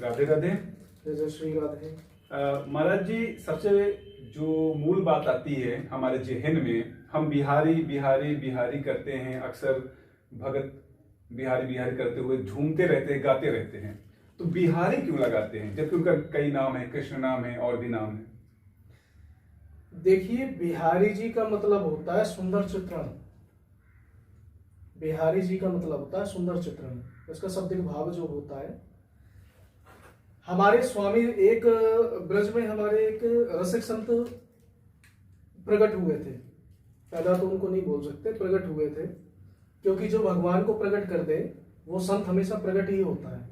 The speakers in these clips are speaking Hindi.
राधे राधे। जय श्री राधे। महाराज जी, सबसे जो मूल बात आती है हमारे जहन में, हम बिहारी बिहारी बिहारी करते हैं, अक्सर भगत बिहारी बिहारी करते हुए झूमते रहते हैं, गाते रहते हैं। तो बिहारी क्यों लगाते हैं, जबकि उनका कई नाम है, कृष्ण नाम है और भी नाम है। देखिए, बिहारी जी का मतलब होता है सुंदर चित्रण। बिहारी जी का मतलब होता है सुंदर चित्रण। इसका शाब्दिक भाव जो होता है, हमारे स्वामी एक ब्रज में हमारे एक रसिक संत प्रकट हुए थे। पैदा तो उनको नहीं बोल सकते, प्रकट हुए थे, क्योंकि जो भगवान को प्रकट कर दे वो संत हमेशा प्रकट ही होता है।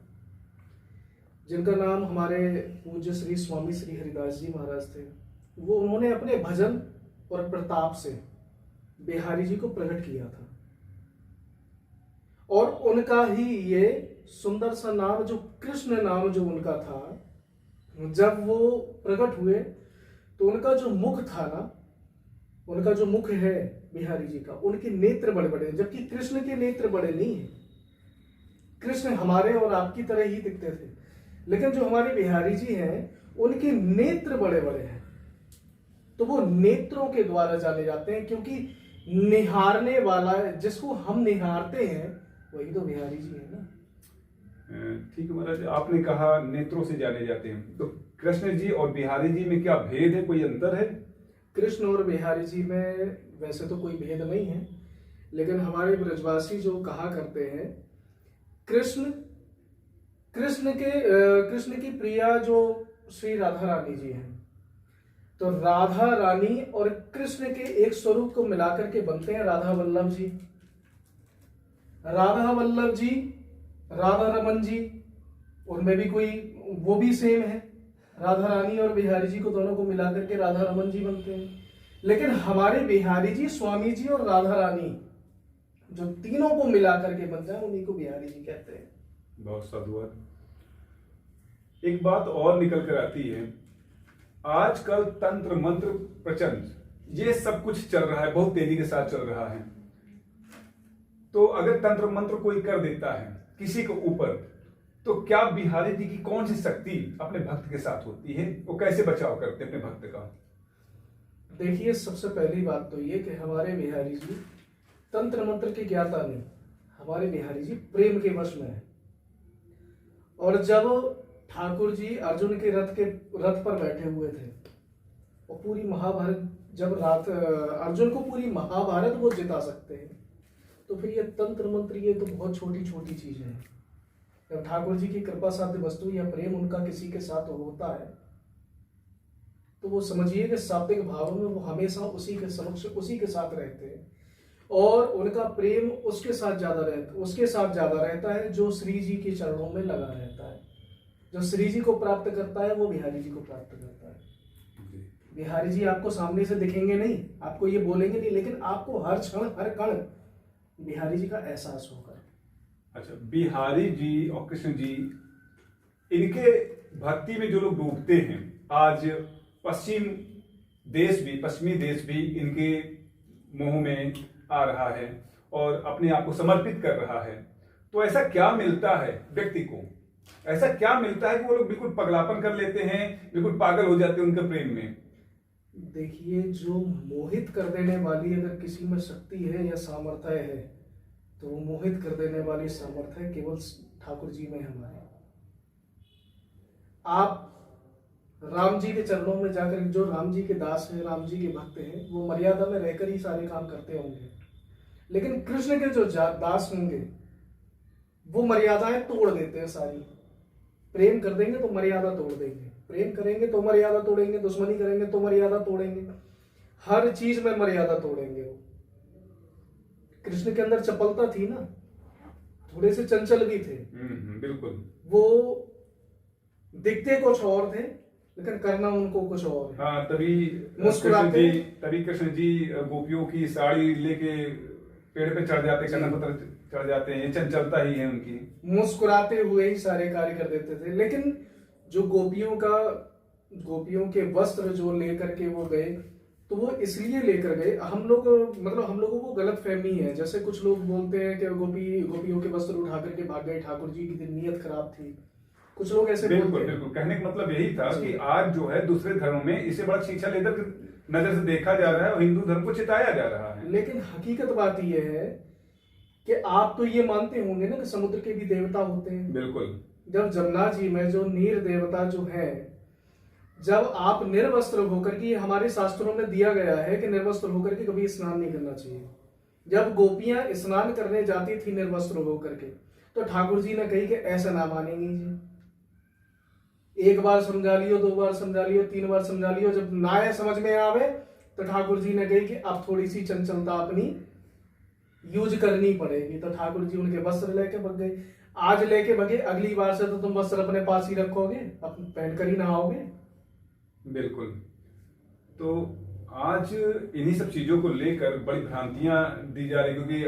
जिनका नाम हमारे पूज्य श्री स्वामी श्री हरिदास जी महाराज थे, वो उन्होंने अपने भजन और प्रताप से बिहारी जी को प्रकट किया था। और उनका ही ये सुंदर सा नाम, जो कृष्ण नाम जो उनका था, जब वो प्रकट हुए तो उनका जो मुख था ना, उनका जो मुख है बिहारी जी का, उनके नेत्र बड़े बड़े हैं, जबकि कृष्ण के नेत्र बड़े नहीं हैं। कृष्ण हमारे और आपकी तरह ही दिखते थे, लेकिन जो हमारे बिहारी जी हैं उनके नेत्र बड़े बड़े हैं। तो वो नेत्रों के द्वारा जाने जाते हैं, क्योंकि निहारने वाला, जिसको हम निहारते हैं, वही तो बिहारी जी है ना। ठीक है महाराज, आपने कहा नेत्रों से जाने जाते हैं, तो कृष्ण जी और बिहारी जी में क्या भेद है, कोई अंतर है? कृष्ण और बिहारी जी में वैसे तो कोई भेद नहीं है, लेकिन हमारे ब्रजवासी जो कहा करते हैं, कृष्ण की प्रिया जो श्री राधा रानी जी हैं, तो राधा रानी और कृष्ण के एक स्वरूप को मिलाकर के बनते हैं राधा वल्लभ जी। राधा वल्लभ जी, राधा रमन जी, उनमें भी कोई, वो भी सेम है। राधा रानी और बिहारी जी को दोनों को मिलाकर के राधा रमन जी बनते हैं। लेकिन हमारे बिहारी जी, स्वामी जी और राधा रानी, जो तीनों को मिलाकर के बनते हैं, उन्हीं को बिहारी जी कहते हैं। बहुत साधुवाद। एक बात और निकल कर आती है, आजकल तंत्र मंत्र प्रचंड, ये सब कुछ चल रहा है, बहुत तेजी के साथ चल रहा है। तो अगर तंत्र मंत्र कोई कर देता है किसी के ऊपर, तो क्या बिहारी जी की कौन सी शक्ति अपने भक्त के साथ होती है, वो कैसे बचाव करते हैं अपने भक्त का? देखिए, सबसे पहली बात तो ये कि हमारे बिहारी जी तंत्र मंत्र की ज्ञाता नहीं, हमारे बिहारी जी प्रेम के वश में है। और जब ठाकुर जी अर्जुन के रथ पर बैठे हुए थे और पूरी महाभारत, जब अर्जुन को पूरी महाभारत वो जिता सकते हैं, तो फिर ये तंत्र मंत्र, ये तो बहुत छोटी छोटी चीजें हैं। जब ठाकुर जी की कृपा साध्य वस्तु या प्रेम उनका किसी के साथ होता है, तो वो समझिए कि शाब्दिक भाव में वो हमेशा उसी के समक्ष, उसी के साथ रहते हैं, और उनका प्रेम उसके साथ ज्यादा रहता है जो श्री जी के चरणों में लगा रहता है। जो श्री जी को प्राप्त करता है वो बिहारी जी को प्राप्त करता है। बिहारी जी आपको सामने से दिखेंगे नहीं, आपको ये बोलेंगे नहीं, लेकिन आपको हर क्षण हर कण बिहारी जी का एहसास होगा। अच्छा, बिहारी जी और कृष्ण जी, इनके भक्ति में जो लोग डूबते हैं, आज पश्चिमी देश भी इनके मुंह में आ रहा है और अपने आप को समर्पित कर रहा है, तो ऐसा क्या मिलता है व्यक्ति को, ऐसा क्या मिलता है कि वो लोग बिल्कुल पगलापन कर लेते हैं, बिल्कुल पागल हो जाते हैं उनके प्रेम में? देखिए, जो मोहित कर देने वाली अगर किसी में शक्ति है या सामर्थ्य है, तो वो मोहित कर देने वाली सामर्थ्य केवल ठाकुर जी में हमारे। आप राम जी के चरणों में जाकर, जो राम जी के दास हैं, राम जी के भक्त हैं, वो मर्यादा में रहकर ही सारे काम करते होंगे, लेकिन कृष्ण के जो दास होंगे वो मर्यादाएं तोड़ देते हैं सारी। प्रेम कर देंगे तो मर्यादा तोड़ देंगे, प्रेम करेंगे तो मर्यादा तोड़ेंगे, दुश्मनी करेंगे तो मर्यादा तोड़ेंगे, हर चीज में मर्यादा तोड़ेंगे। वो कृष्ण के अंदर चपलता थी ना, थोड़े से चंचल भी थे। बिल्कुल। वो दिखते कुछ और थे, लेकिन करना उनको कुछ और है। हाँ, तभी कृष्ण जी गोपियों की साड़ी लेके पेड़ पे चढ़ जाते, कन्ना पत्थर चढ़ जाते हैं, ये चंचलता ही है उनकी। मुस्कुराते हुए ही सारे कार्य कर देते थे। लेकिन जो गोपियों के वस्त्र जो लेकर के वो गए, तो वो इसलिए लेकर गए, हम लोगों को गलत फहमी है। जैसे कुछ लोग बोलते हैं कि गोपियों के वस्त्र उठा करके भाग गए, ठाकुर जी की नीयत खराब थी। कुछ लोग ऐसे बिल्कुल बोलते हैं। बिल्कुल, कहने का मतलब यही था कि आज जो है दूसरे धर्म में इसे बड़ा छीछा लेकर नजर से देखा जा रहा है और हिंदू धर्म को चिताया जा रहा है। लेकिन हकीकत बात यह है कि आप तो ये मानते होंगे ना कि समुद्र के भी देवता होते हैं। बिल्कुल। जब जमुना जी में जो नीर देवता जो है, जब आप निर्वस्त्र होकर के, हमारे शास्त्रों में दिया गया है कि निर्वस्त्र होकर के कभी स्नान नहीं करना चाहिए। जब गोपियां स्नान करने जाती थी निर्वस्त्र होकर के, तो ठाकुर जी ने कही कि ऐसा ना मानेंगी जी। एक बार समझा लियो, 2 बार समझा लियो, 3 बार समझा लियो, जब ना आए समझ में आवे तो ठाकुर जी ने कही कि अब थोड़ी सी चंचलता अपनी यूज करनी पड़ेगी। तो ठाकुर जी उनके वस्त्र लेके भग गए। आज लेके भगे, अगली बार से तो तुम वस्त्र अपने पास ही रखोगे, अपने पहन कर ही नहाओगे। बिल्कुल। तो आज इन्हीं सब चीजों को लेकर बड़ी भ्रांतियां दी जा रही, क्योंकि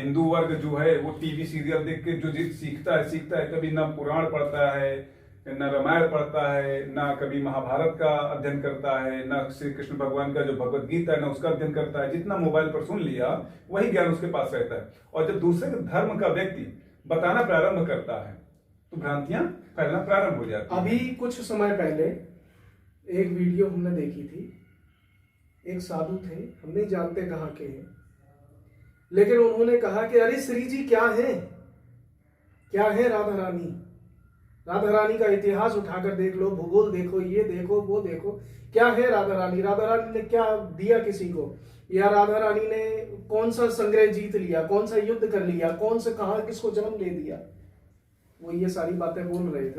हिंदू वर्ग जो है वो टीवी सीरियल देख के जो सीखता है, कभी ना पुराण पढ़ता है, ना रामायण पढ़ता है, ना कभी महाभारत का अध्ययन करता है, ना श्री कृष्ण भगवान का जो भगवत गीता है ना उसका अध्ययन करता है। जितना मोबाइल पर सुन लिया वही ज्ञान उसके पास रहता है। और जब दूसरे धर्म का व्यक्ति बताना प्रारंभ करता है तो भ्रांतियां फैलना प्रारंभ हो जाती है। अभी कुछ समय पहले एक वीडियो हमने देखी थी। एक साधु थे, हम नहीं जानते कहाँ के हैं, लेकिन उन्होंने कहा कि अरे श्री जी क्या है, क्या है राधा रानी। राधा रानी का इतिहास उठाकर देख लो, भूगोल देखो, ये देखो, वो देखो, क्या है राधा रानी। राधा रानी ने क्या दिया किसी को, या राधा रानी ने कौन सा संग्रह जीत लिया, कौन सा युद्ध कर लिया, कौन से कहा किसको जन्म ले दिया। वो ये सारी बातें बोल रहे थे।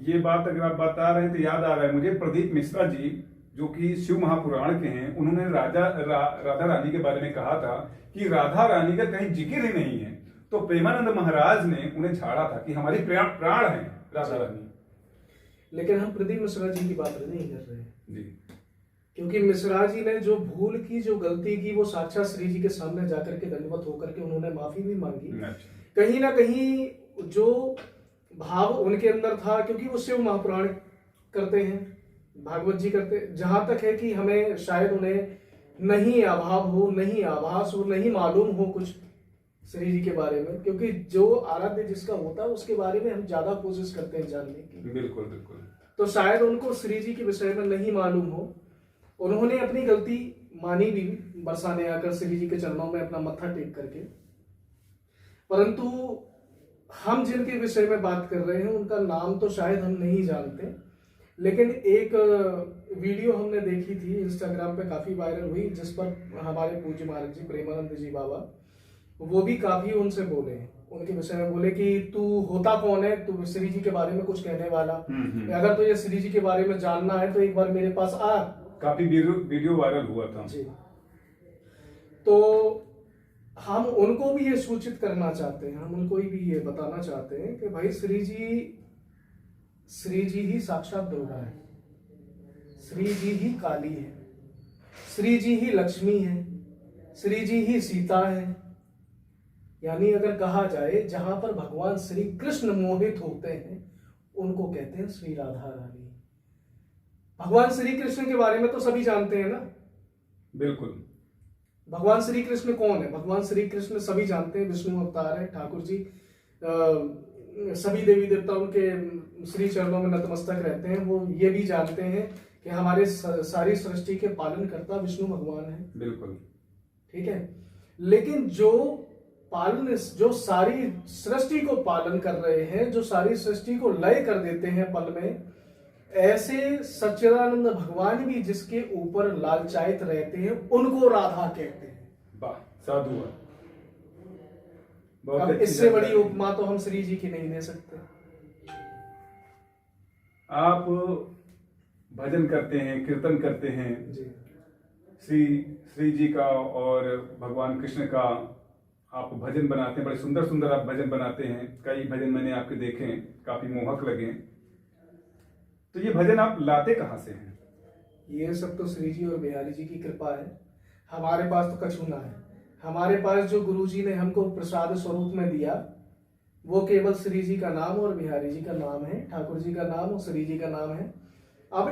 ये बात अगर आप बता रहे हैं तो याद आ रहा है मुझे, प्रदीप मिश्रा जी जो कि शिव महापुराण के हैं, उन्होंने राधा रानी के बारे में कहा था कि राधा रानी का कहीं जिक्र ही नहीं है। तो प्रेमानंद महाराज ने उन्हें झाड़ा था कि हमारी प्राण है राधा रानी। लेकिन हम प्रदीप मिश्रा जी की बात नहीं कर रहे हैं जी, क्योंकि मिश्रा जी ने जो भूल की, जो गलती की, वो साक्षात श्री जी के सामने जाकर के दंडवत होकर के उन्होंने माफी भी मांगी। अच्छा। कहीं ना कहीं जो भाव उनके अंदर था, क्योंकि वो शिव महापुराण करते हैं, भागवत जी करते, जहां तक है कि हमें शायद उन्हें नहीं अभाव हो, नहीं आभास हो, नहीं मालूम हो कुछ श्री जी के बारे में, क्योंकि जो आराध्य जिसका होता है उसके बारे में हम ज्यादा कोशिश करते हैं जानने की। बिल्कुल बिल्कुल। तो शायद उनको श्री जी के विषय में नहीं मालूम हो। उन्होंने अपनी गलती मानी भी, बरसाने आकर श्री जी के चरणों में अपना मत्था टेक करके। परंतु हम जिनके विषय में बात कर रहे हैं उनका नाम तो शायद हम नहीं जानते, लेकिन एक वीडियो हमने देखी थी इंस्टाग्राम पे, काफी वायरल हुई, जिस पर हमारे पूज्य महाराज जी प्रेमानंद जी बाबा, वो भी काफी उनसे बोले, उनके विषय में बोले कि तू होता कौन है, तू श्री जी के बारे में कुछ कहने वाला, अगर तुझे श्री जी के बारे में जानना है तो एक बार मेरे पास आ। काफी वीडियो वायरल हुआ था जी। तो हम उनको भी ये सूचित करना चाहते हैं, हम उनको भी ये बताना चाहते हैं कि भाई श्री जी ही साक्षात दुर्गा है, श्री जी ही काली है, श्री जी ही लक्ष्मी है, श्री जी ही सीता है। यानी अगर कहा जाए जहां पर भगवान श्री कृष्ण मोहित होते हैं उनको कहते हैं श्री राधा रानी। भगवान श्री कृष्ण के बारे में तो सभी जानते हैं ना। बिल्कुल। भगवान श्री कृष्ण कौन है? भगवान श्री कृष्ण सभी जानते हैं, विष्णु अवतार है, ठाकुर जी सभी देवी देवता उनके श्री चरणों में नतमस्तक रहते हैं। वो ये भी जानते हैं कि हमारे सारी सृष्टि के पालन करता विष्णु भगवान है। बिल्कुल ठीक है। लेकिन जो सारी सृष्टि को पालन कर रहे हैं, जो सारी सृष्टि को लय कर देते हैं पल में, ऐसे सच्चिदानंद भगवान भी जिसके ऊपर लालचायित रहते हैं उनको राधा कहते हैं। वाह, साधु। अब इससे बड़ी उपमा तो हम श्री जी की नहीं दे सकते। आप भजन करते हैं, कीर्तन करते हैं जी। श्री जी का और भगवान कृष्ण का आप भजन बनाते हैं, बड़े सुंदर सुंदर आप भजन बनाते हैं। कई भजन मैंने आपके देखे हैं, काफी मोहक लगे। तो ये भजन आप लाते कहाँ से हैं? ये सब तो श्री जी और बिहारी जी की कृपा है। हमारे पास तो कछू ना है। हमारे पास जो गुरु जी ने हमको प्रसाद स्वरूप में दिया वो केवल श्री जी का नाम और बिहारी जी का नाम है, ठाकुर जी का नाम और श्री जी का नाम है। अब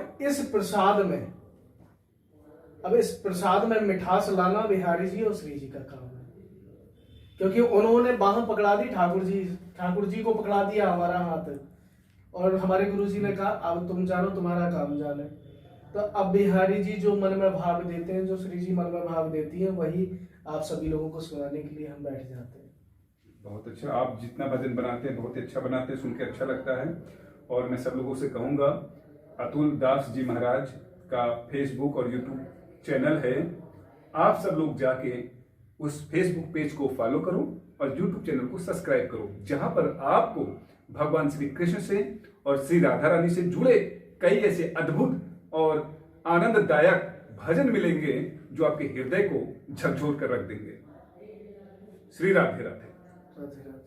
इस प्रसाद में मिठास लाना बिहारी जी और श्री जी का काम है, क्योंकि उन्होंने बाह पकड़ा दी, ठाकुर जी को पकड़ा दिया हमारा हाथ, और हमारे गुरुजी ने कहा अब तुम जानो तुम्हारा काम जाने। तो अब बिहारी जी जो मन में भाव देते हैं, जो श्री जी मन में भाव देती हैं, वही आप सभी लोगों को सुनाने के लिए हम बैठ जाते हैं। बहुत अच्छा, आप जितना भजन बनाते हैं बहुत ही अच्छा बनाते हैं, सुन के अच्छा लगता है। और मैं सब लोगों से कहूँगा, अतुल दास जी महाराज का फेसबुक और यूट्यूब चैनल है, आप सब लोग जाके उस फेसबुक पेज को फॉलो करो और यूट्यूब चैनल को सब्सक्राइब करो, जहां पर आपको भगवान श्री कृष्ण से और श्री राधा रानी से जुड़े कई ऐसे अद्भुत और आनंददायक भजन मिलेंगे जो आपके हृदय को झकझोर कर रख देंगे। श्री राधे राधे। राधे राधे।